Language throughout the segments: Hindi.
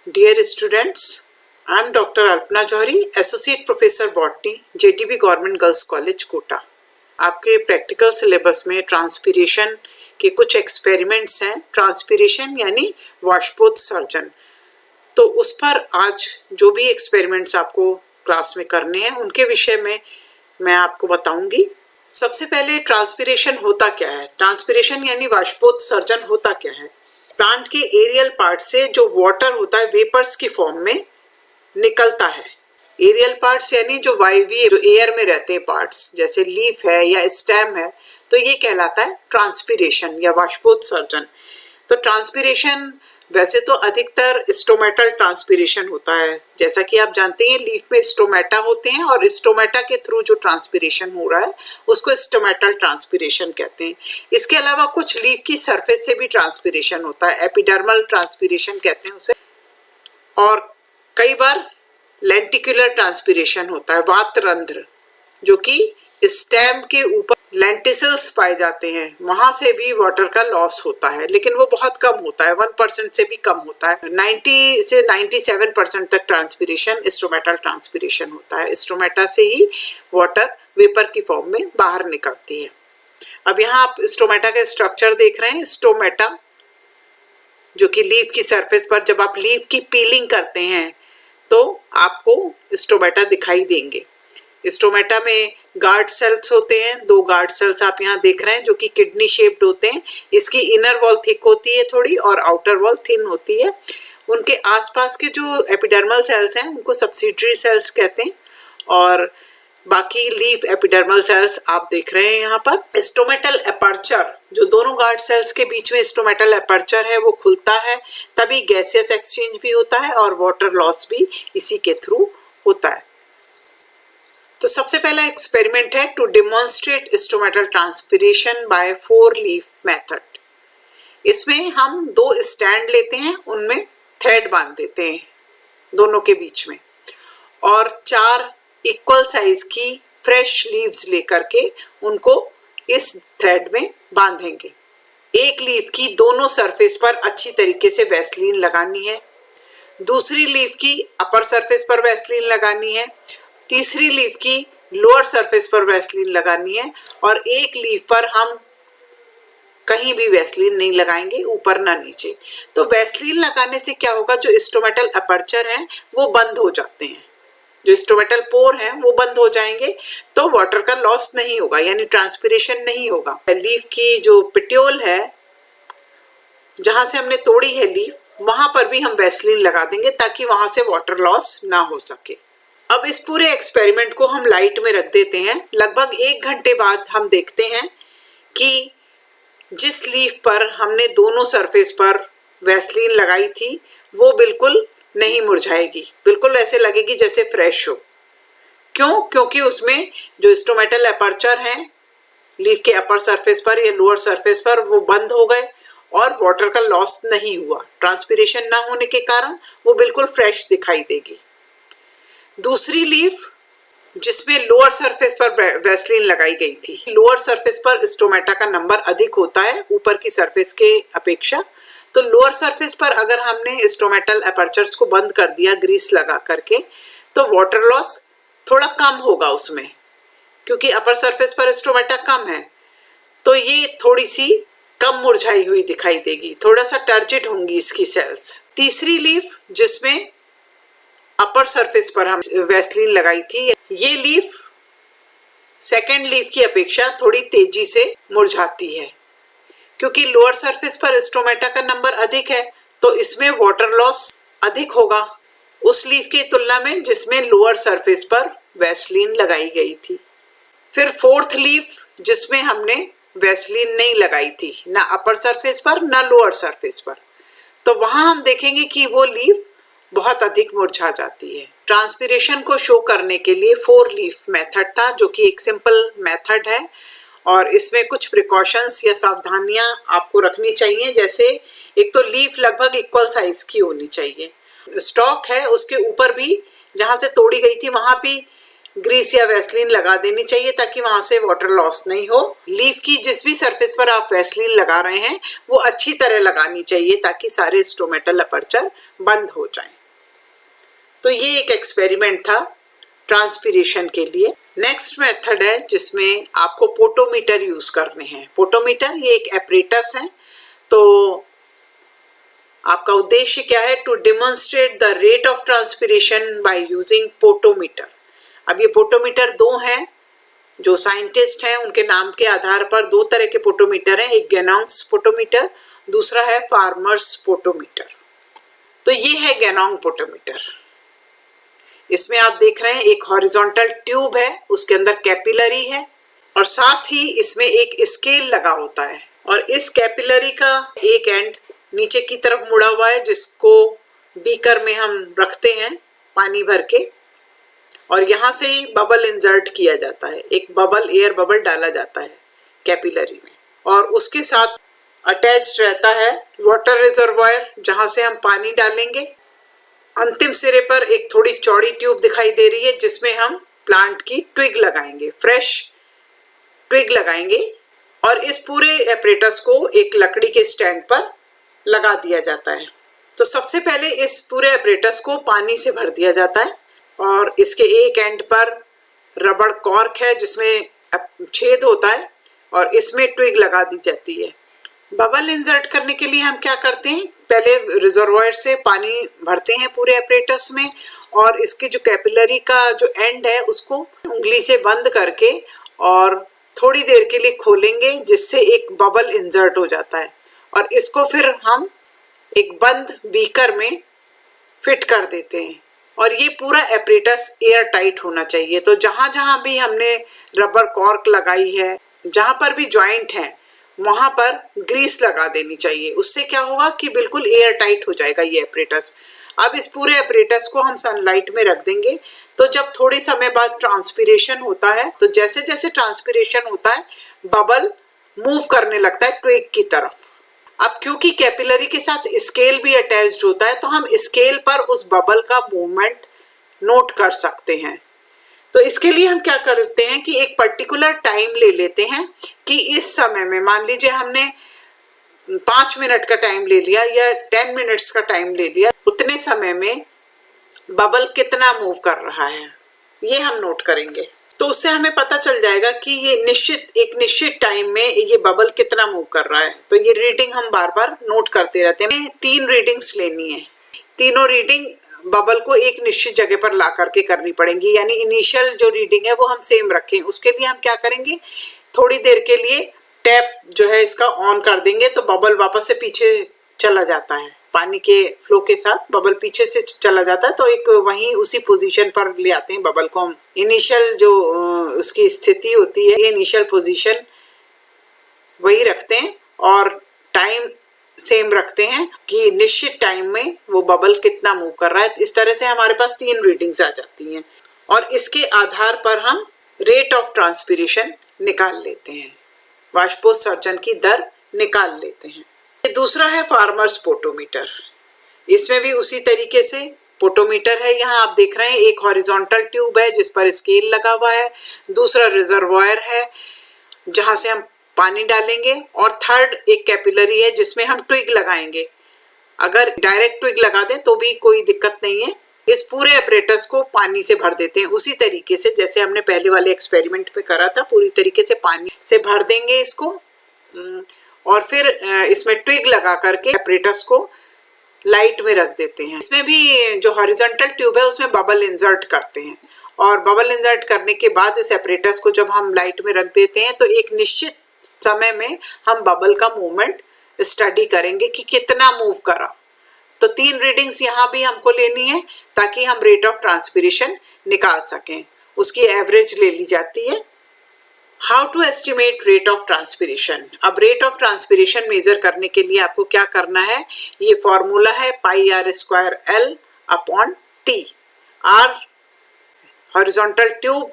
Dear students, I am Dr. Alpna Johari, Associate Professor Botany, JTB Government Girls College, Kota. आपके प्रैक्टिकल सिलेबस में ट्रांसपीरेशन के कुछ एक्सपेरिमेंट्स हैं। ट्रांसपीरेशन यानी वाष्पोत्सर्जन। तो उस पर आज जो भी एक्सपेरिमेंट्स आपको क्लास में करने हैं उनके विषय में मैं आपको बताऊंगी। सबसे पहले ट्रांसपीरेशन होता क्या है। ट्रांसपीरेशन यानी वाष्पोत्सर्जन होता क्या है। प्लांट के एरियल पार्ट से जो वाटर होता है वेपर्स की फॉर्म में निकलता है। एरियल पार्ट्स यानी जो वायवीय जो एयर में रहते हैं पार्ट्स, जैसे लीफ है या स्टेम है, तो ये कहलाता है ट्रांसपीरेशन या वाष्पोत्सर्जन। तो ट्रांसपीरेशन वैसे तो अधिकतर स्टोमेटल ट्रांसपीरेशन होता है। जैसा कि आप जानते हैं लीफ में स्टोमेटा होते हैं और स्टोमेटा के थ्रू जो ट्रांसपीरेशन हो रहा है उसको स्टोमेटल ट्रांसपीरेशन कहते हैं। इसके अलावा कुछ लीफ की सरफेस से भी ट्रांसपीरेशन होता है, एपिडर्मल ट्रांसपीरेशन कहते हैं उसे। और कई बार लेंटिकुलर ट्रांसपीरेशन होता है, वातरंध्र, जो कि स्टेम के ऊपर लेंटिसल्स पाए जाते हैं, वहां से भी वाटर का लॉस होता है, लेकिन वो बहुत कम होता है, 1% से भी कम होता है। 90 से 97% तक ट्रांसपीरेशन स्टोमेटल ट्रांसपीरेशन होता है। स्टोमेटा से ही वाटर वेपर की फॉर्म में बाहर निकलती है। अब यहाँ आप स्टोमेटा का स्ट्रक्चर देख रहे हैं। स्टोमेटा जो कि लीफ की सरफेस पर जब आप लीफ की पीलिंग करते हैं तो आपको स्टोमेटा दिखाई देंगे। स्टोमेटा में गार्ड सेल्स होते हैं, 2 गार्ड सेल्स आप यहाँ देख रहे हैं जो कि किडनी शेप्ड होते हैं। इसकी इनर वॉल थिक होती है थोड़ी और आउटर वॉल थिन होती है। उनके आसपास के जो एपिडर्मल सेल्स हैं उनको सब्सिडरी सेल्स कहते हैं और बाकी लीफ एपिडर्मल सेल्स आप देख रहे हैं यहाँ पर। स्टोमेटल एपर्चर, जो दोनों गार्ड सेल्स के बीच में स्टोमेटल एपर्चर है वो खुलता है, तभी गैसियस एक्सचेंज भी होता है और वाटर लॉस भी इसी के थ्रू होता है। तो सबसे पहला एक्सपेरिमेंट है to demonstrate stomatal transpiration by 4 leaf method. इसमें हम 2 स्टैंड लेते हैं, उनमें थ्रेड बांध देते हैं दोनों के बीच में और 4 इक्वल साइज की फ्रेश लीव्स लेकर के उनको इस थ्रेड में बांधेंगे। एक लीफ की दोनों सरफेस पर अच्छी तरीके से वैसलीन लगानी है, दूसरी लीफ की अपर सरफेस पर वैसलीन लगानी है, तीसरी लीफ की लोअर सरफेस पर वैसलीन लगानी है और एक लीफ पर हम कहीं भी वैसलीन नहीं लगाएंगे, ऊपर ना नीचे। तो वैसलीन लगाने से क्या होगा, जो स्टोमेटल अपर्चर हैं वो बंद हो जाते हैं, जो स्टोमेटल पोर हैं वो बंद हो जाएंगे, तो वाटर का लॉस नहीं होगा यानी ट्रांसपीरेशन नहीं होगा। लीफ की जो पिट्योल है जहां से हमने तोड़ी है लीफ, वहां पर भी हम वैसलीन लगा देंगे ताकि वहां से वाटर लॉस ना हो सके। अब इस पूरे एक्सपेरिमेंट को हम लाइट में रख देते हैं। लगभग 1 घंटे बाद हम देखते हैं कि जिस लीफ पर हमने दोनों सरफेस पर वैसलीन लगाई थी वो बिल्कुल नहीं मुरझाएगी, बिल्कुल ऐसे लगेगी जैसे फ्रेश हो। क्यों? क्योंकि उसमें जो स्टोमेटल एपर्चर हैं लीफ के अपर सरफेस पर या लोअर सरफेस पर वो बंद हो गए और वाटर का लॉस नहीं हुआ। ट्रांसपीरेशन ना होने के कारण वो बिल्कुल फ्रेश दिखाई देगी। दूसरी लीफ जिसमें लोअर सरफेस पर वैसलीन लगाई गई थी, लोअर सरफेस पर स्टोमेटा का नंबर अधिक होता है ऊपर की सरफेस के अपेक्षा। तो लोअर सरफेस पर अगर हमने स्टोमेटल एपर्चर्स को बंद कर दिया ग्रीस लगा करके, तो वाटर लॉस थोड़ा कम होगा उसमें, क्योंकि अपर सरफेस पर स्टोमेटा कम है तो ये थोड़ी सी कम मुरझाई हुई दिखाई देगी, थोड़ा सा टर्जिड होंगी इसकी सेल्स। तीसरी लीफ जिसमें अपर सरफेस पर हम वैसलीन लगाई थी, ये लीफ सेकेंड लीफ की अपेक्षा थोड़ी तेजी से मुरझाती है, क्योंकि लोअर सरफेस पर स्टोमेटा का नंबर अधिक है तो इसमें वाटर लॉस अधिक होगा उस लीफ की तुलना में जिसमें लोअर सरफेस पर वैसलीन लगाई गई थी। फिर 4th लीफ जिसमें हमने वैसलीन नहीं लगाई थी, ना अपर सरफेस पर ना लोअर सरफेस पर, तो वहां हम देखेंगे कि वो लीफ बहुत अधिक मुरझा जाती है। ट्रांसपीरेशन को शो करने के लिए 4 लीफ मेथड था, जो कि एक सिंपल मेथड है और इसमें कुछ प्रिकॉशंस या सावधानियां आपको रखनी चाहिए। जैसे एक तो लीफ लगभग इक्वल साइज की होनी चाहिए, स्टॉक है उसके ऊपर भी जहां से तोड़ी गई थी वहां भी ग्रीस या वैसलीन लगा देनी चाहिए ताकि वहां से वाटर लॉस नहीं हो। लीफ की जिस भी सरफेस पर आप वैसलीन लगा रहे हैं वो अच्छी तरह लगानी चाहिए ताकि सारे स्टोमेटल अपर्चर बंद हो जाएं। तो ये एक एक्सपेरिमेंट था ट्रांसपीरेशन के लिए। नेक्स्ट मेथड है जिसमें आपको पोटोमीटर यूज करने हैं। पोटोमीटर ये एक एपरेटस है। तो आपका उद्देश्य क्या है? To demonstrate the rate of transpiration by using potometer. अब ये पोटोमीटर दो हैं, जो साइंटिस्ट हैं उनके नाम के आधार पर दो तरह के पोटोमीटर हैं, एक गैनोंग्स पोटोमीटर, दूसरा है फार्मर्स पोटोमीटर। तो ये है गैनोंग पोटोमीटर। इसमें आप देख रहे हैं एक हॉरिजॉन्टल ट्यूब है, उसके अंदर कैपिलरी है और साथ ही इसमें एक स्केल लगा होता है और इस कैपिलरी का एक एंड नीचे की तरफ मुड़ा हुआ है, जिसको बीकर में हम रखते हैं पानी भर के, और यहाँ से ही बबल इंसर्ट किया जाता है। एक बबल, एयर बबल डाला जाता है कैपिलरी में और उसके साथ अटैच्ड रहता है वाटर रिजर्वायर, जहाँ से हम पानी डालेंगे। अंतिम सिरे पर एक थोड़ी चौड़ी ट्यूब दिखाई दे रही है जिसमें हम प्लांट की ट्विग लगाएंगे, फ्रेश ट्विग लगाएंगे और इस पूरे एपरेटस को एक लकड़ी के स्टैंड पर लगा दिया जाता है। तो सबसे पहले इस पूरे एपरेटस को पानी से भर दिया जाता है और इसके एक एंड पर रबड़ कॉर्क है जिसमें छेद होता है और इसमें ट्विग लगा दी जाती है। बबल इंसर्ट करने के लिए हम क्या करते हैं? पहले रिजर्वायर से पानी भरते हैं पूरे एपरेटस में और इसके जो कैपिलरी का जो एंड है उसको उंगली से बंद करके और थोड़ी देर के लिए खोलेंगे, जिससे एक बबल इंसर्ट हो जाता है और इसको फिर हम एक बंद बीकर में फिट कर देते हैं और ये पूरा एपरेटस एयर टाइट होना चाहिए। तो जहां जहां भी हमने रबर कॉर्क लगाई है, जहां पर भी जॉइंट है, वहां पर ग्रीस लगा देनी चाहिए। उससे क्या होगा कि बिल्कुल एयर टाइट हो जाएगा ये एपरेटस। अब इस पूरे एपरेटस को हम सनलाइट में रख देंगे। तो जब थोड़े समय बाद ट्रांसपीरेशन होता है, तो जैसे जैसे ट्रांसपीरेशन होता है बबल मूव करने लगता है ट्विग की तरफ। अब क्योंकि कैपिलरी के साथ स्केल भी अटैच्ड होता है, तो हम स्केल पर उस बबल का मूवमेंट नोट कर सकते हैं। तो इसके लिए हम क्या करते हैं कि एक पर्टिकुलर टाइम ले लेते हैं कि इस समय में, मान लीजिए हमने 5 मिनट का टाइम ले लिया या 10 मिनट्स का टाइम ले लिया, उतने समय में बबल कितना मूव कर रहा है ये हम नोट करेंगे। तो उससे हमें पता चल जाएगा कि ये एक निश्चित टाइम में ये बबल कितना मूव कर रहा है। तो ये रीडिंग हम बार बार नोट करते रहते हैं। 3 रीडिंग्स लेनी है, तीनों रीडिंग बबल को एक निश्चित जगह पर ला करके करनी पड़ेंगी, यानी इनिशियल जो रीडिंग है वो हम सेम रखें। उसके लिए हम क्या करेंगे, थोड़ी देर के लिए टैप जो है इसका ऑन कर देंगे तो बबल वापस से पीछे चला जाता है, पानी के फ्लो के साथ बबल पीछे से चला जाता है। तो एक वहीं उसी पोजीशन पर ले आते हैं बबल को हम। इनिशियल जो उसकी स्थिति होती है, ये इनिशियल पोजीशन वही रखते हैं और टाइम सेम रखते हैं कि निश्चित टाइम में वो बबल कितना मूव कर रहा है। इस तरह से हमारे पास 3 रीडिंग्स आ जाती हैं और इसके आधार पर हम रेट ऑफ ट्रांसपीरेशन निकाल लेते हैं, वाष्पोत्सर्जन की दर निकाल लेते हैं। दूसरा है फार्मर्स पोटोमीटर। इसमें भी उसी तरीके से पोटोमीटर है। यहाँ आप देख रहे हैं एक हॉरिजॉन्टल ट्यूब है जिस पर स्केल लगा हुआ है, दूसरा रिजर्वायर है जहां से हम पानी डालेंगे और थर्ड एक कैपिलरी है जिसमें हम ट्विग लगाएंगे। अगर डायरेक्ट ट्विग लगा दें तो भी कोई दिक्कत नहीं है। इस पूरे एपरेटस को पानी से भर देते हैं उसी तरीके से जैसे हमने पहले वाले एक्सपेरिमेंट पे करा था। पूरी तरीके से पानी से भर देंगे इसको और फिर इसमें ट्विग लगा करके एपरेटस को लाइट में रख देते हैं। इसमें भी जो हॉरिजॉन्टल ट्यूब है उसमें बबल इंसर्ट करते हैं और बबल इंसर्ट करने के बाद इस एपरेटस को जब हम लाइट में रख देते हैं तो एक निश्चित समय में हम बबल का मूवमेंट स्टडी करेंगे कि कितना मूव करा। तो 3 रीडिंग्स यहाँ भी हमको लेनी है ताकि हम रेट ऑफ ट्रांसपीरेशन निकाल सकें। उसकी एवरेज ले ली जाती है। How to estimate rate of transpiration. अब रेट ऑफ ट्रांसपीरेशन मेजर करने के लिए आपको क्या करना है, ये फॉर्मूला है πr²L/T। R हॉरिजॉन्टल ट्यूब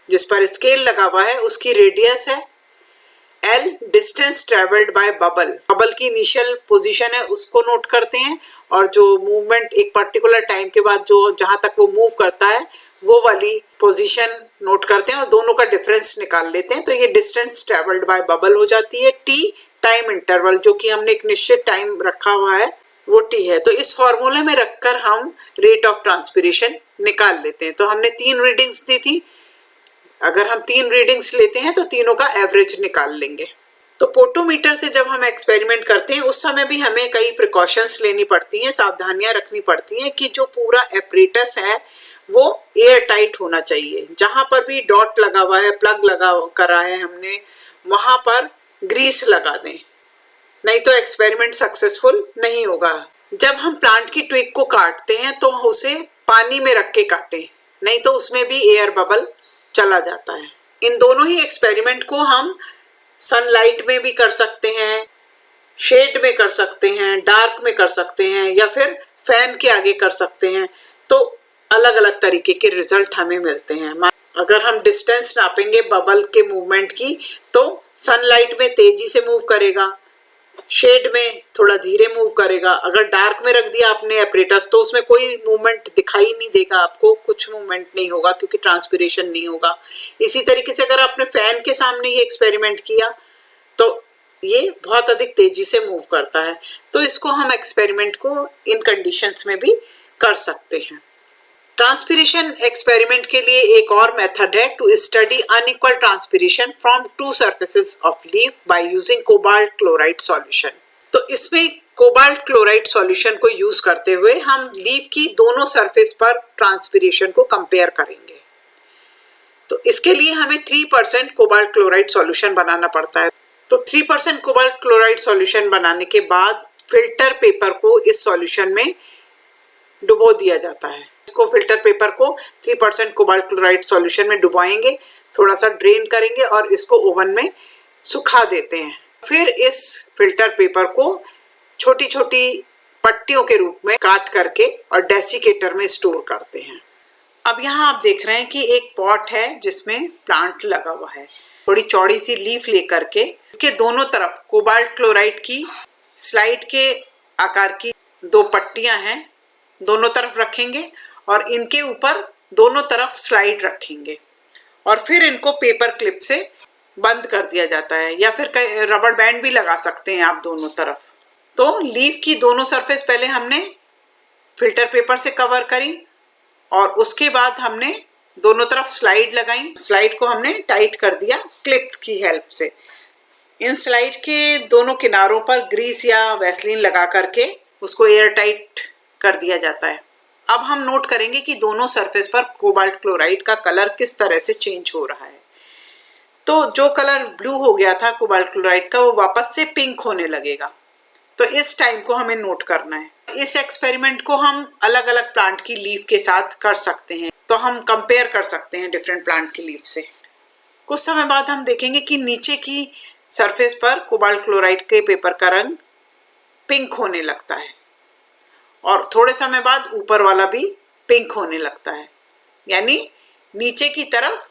जिस पर स्केल लगा हुआ है उसकी रेडियस है, L distance travelled by bubble. Bubble की इनिशियल पोजीशन है उसको नोट करते हैं और जो मूवमेंट एक पर्टिकुलर टाइम के बाद जो जहां तक वो मूव करता है वो वाली पोजीशन नोट करते हैं और दोनों का डिफरेंस निकाल लेते हैं। तो ये डिस्टेंस ट्रेवल्ड बाय बबल हो जाती है। T टाइम इंटरवल जो कि हमने एक निश्चित टाइम रखा हुआ है वो टी है। तो इस फॉर्मूले में रखकर हम रेट ऑफ ट्रांसपिरेशन निकाल लेते हैं। तो हमने 3 रीडिंग्स दी थी, अगर हम 3 रीडिंग्स लेते हैं तो तीनों का एवरेज निकाल लेंगे। तो पोटोमीटर से जब हम एक्सपेरिमेंट करते हैं उस समय भी हमें कई प्रिकॉशंस लेनी पड़ती हैं, सावधानियां रखनी पड़ती हैं कि जो पूरा एपरेटस है वो एयर टाइट होना चाहिए। जहां पर भी डॉट लगा हुआ है, प्लग लगा करा है हमने, वहां पर ग्रीस लगा दें, नहीं तो एक्सपेरिमेंट सक्सेसफुल नहीं होगा। जब हम प्लांट की ट्विग को काटते हैं तो उसे पानी में रख के काटें, नहीं तो उसमें भी एयर बबल चला जाता है। इन दोनों ही एक्सपेरिमेंट को हम सनलाइट में भी कर सकते हैं, शेड में कर सकते हैं, डार्क में कर सकते हैं, या फिर फैन के आगे कर सकते हैं। तो अलग अलग तरीके के रिजल्ट हमें मिलते हैं। अगर हम डिस्टेंस नापेंगे बबल के मूवमेंट की तो सनलाइट में तेजी से मूव करेगा, शेड में थोड़ा धीरे मूव करेगा। अगर डार्क में रख दिया आपने एपरेटस तो उसमें कोई मूवमेंट दिखाई नहीं देगा, आपको कुछ मूवमेंट नहीं होगा क्योंकि ट्रांसपिरेशन नहीं होगा। इसी तरीके से अगर आपने फैन के सामने ये एक्सपेरिमेंट किया तो ये बहुत अधिक तेजी से मूव करता है। तो इसको हम एक्सपेरिमेंट को इन कंडीशंस में भी कर सकते हैं। ट्रांसपिरेशन एक्सपेरिमेंट के लिए एक और मेथड है to study unequal transpiration from 2 surfaces of leaf by using cobalt chloride solution. तो इसमें कोबाल्ट क्लोराइड सॉल्यूशन को यूज करते हुए हम लीफ की दोनों सरफेस पर ट्रांसपिरेशन को कंपेयर करेंगे। तो इसके लिए हमें 3% कोबाल्ट क्लोराइड सॉल्यूशन बनाना पड़ता है। तो 3% कोबाल्ट क्लोराइड सॉल्यूशन बनाने के बाद फिल्टर पेपर को इस सॉल्यूशन में डुबो दिया जाता है। इसको फिल्टर पेपर को 3% कोबाल्ट क्लोराइड सॉल्यूशन में डुबाएंगे, थोड़ा सा ड्रेन करेंगे और इसको ओवन में सुखा देते हैं। फिर इस फिल्टर पेपर को छोटी छोटी पट्टियों के रूप में काट करके और डेसिकेटर में स्टोर करते हैं। अब यहाँ आप देख रहे हैं कि एक पॉट है जिसमें प्लांट लगा हुआ है। थोड़ी चौड़ी सी लीफ लेकर के इसके दोनों तरफ कोबाल्ट क्लोराइड की स्लाइड के आकार की 2 पट्टियां हैं, दोनों तरफ रखेंगे और इनके ऊपर दोनों तरफ स्लाइड रखेंगे और फिर इनको पेपर क्लिप से बंद कर दिया जाता है, या फिर रबर बैंड भी लगा सकते हैं आप दोनों तरफ। तो लीफ की दोनों सरफेस पहले हमने फिल्टर पेपर से कवर करी और उसके बाद हमने दोनों तरफ स्लाइड लगाई। स्लाइड को हमने टाइट कर दिया क्लिप्स की हेल्प से। इन स्लाइड के दोनों किनारों पर ग्रीस या वैसलीन लगा करके उसको एयर टाइट कर दिया जाता है। अब हम नोट करेंगे कि दोनों सरफेस पर कोबाल्ट क्लोराइड का कलर किस तरह से चेंज हो रहा है। तो जो कलर ब्लू हो गया था कोबाल्ट क्लोराइड का, वो वापस से पिंक होने लगेगा। तो इस टाइम को हमें नोट करना है। इस एक्सपेरिमेंट को हम अलग अलग प्लांट की लीफ के साथ कर सकते हैं, तो हम कंपेयर कर सकते हैं डिफरेंट प्लांट की लीफ से। कुछ समय बाद हम देखेंगे कि नीचे की सरफेस पर कोबाल्ट क्लोराइड के पेपर का रंग पिंक होने लगता है और थोड़े समय बाद ऊपर वाला भी पिंक होने लगता है, यानी नीचे की तरफ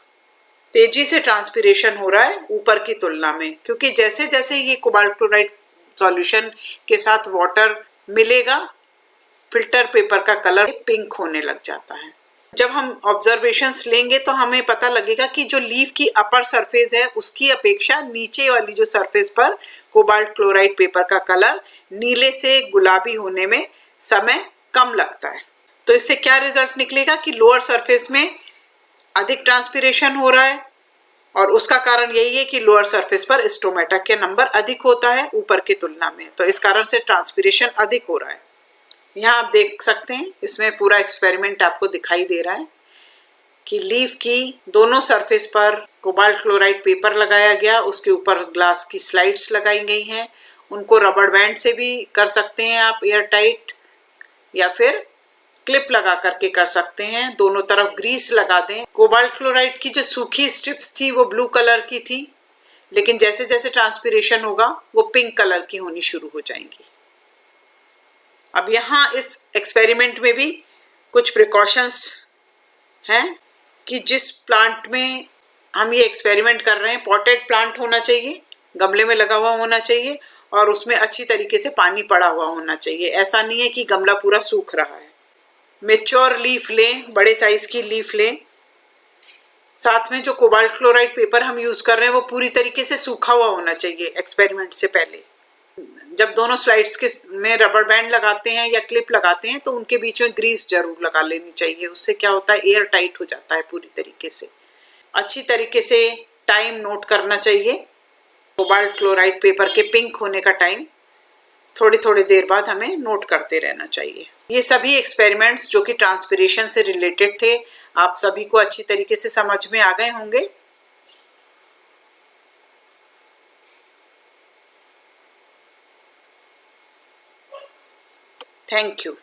तेजी से ट्रांसपिरेशन हो रहा है ऊपर की तुलना में, क्योंकि जैसे जैसे ये कोबाल्ट क्लोराइड सॉल्यूशन के साथ वाटर मिलेगा फिल्टर पेपर का कलर पिंक होने लग जाता है। जब हम ऑब्जर्वेशंस लेंगे तो हमें पता लगेगा कि जो लीफ की अपर सरफेस है उसकी अपेक्षा नीचे वाली जो सरफेस पर कोबाल्ट क्लोराइड पेपर का कलर नीले से गुलाबी होने में समय कम लगता है। तो इससे क्या रिजल्ट निकलेगा कि लोअर सरफेस में अधिक ट्रांसपिरेशन हो रहा है और उसका कारण यही है कि लोअर सरफेस पर स्टोमेटा के नंबर अधिक होता है ऊपर की तुलना में, तो इस कारण से ट्रांसपिरेशन अधिक हो रहा है। यहाँ आप देख सकते हैं इसमें पूरा एक्सपेरिमेंट आपको दिखाई दे रहा है कि लीफ की दोनों सरफेस पर कोबाल्ट क्लोराइड पेपर लगाया गया, उसके ऊपर ग्लास की स्लाइड्स लगाई गई हैं। उनको रबर बैंड से भी कर सकते हैं आप एयर टाइट, या फिर क्लिप लगा करके कर सकते हैं। दोनों तरफ ग्रीस लगा दें। कोबाल्ट क्लोराइड की जो सूखी स्ट्रिप्स थी वो ब्लू कलर की थी, लेकिन जैसे जैसे ट्रांसपिरेशन होगा वो पिंक कलर की होनी शुरू हो जाएंगी। अब यहाँ इस एक्सपेरिमेंट में भी कुछ प्रिकॉशंस हैं कि जिस प्लांट में हम ये एक्सपेरिमेंट कर रहे हैं पॉटेड प्लांट होना चाहिए, गमले में लगा हुआ होना चाहिए और उसमें अच्छी तरीके से पानी पड़ा हुआ होना चाहिए। ऐसा नहीं है कि गमला पूरा सूख रहा है। मैच्योर लीफ लें, बड़े साइज की लीफ लें। साथ में जो कोबाल्ट क्लोराइड पेपर हम यूज कर रहे हैं वो पूरी तरीके से सूखा हुआ होना चाहिए एक्सपेरिमेंट से पहले। जब दोनों स्लाइड्स के में रबर बैंड लगाते हैं या क्लिप लगाते हैं तो उनके बीच में ग्रीस जरूर लगा लेनी चाहिए। उससे क्या होता है, एयर टाइट हो जाता है पूरी तरीके से। अच्छी तरीके से टाइम नोट करना चाहिए। कोबाल्ट क्लोराइड पेपर के पिंक होने का टाइम थोड़ी थोड़ी देर बाद हमें नोट करते रहना चाहिए। ये सभी एक्सपेरिमेंट्स जो कि ट्रांसपिरेशन से रिलेटेड थे, आप सभी को अच्छी तरीके से समझ में आ गए होंगे। Thank you.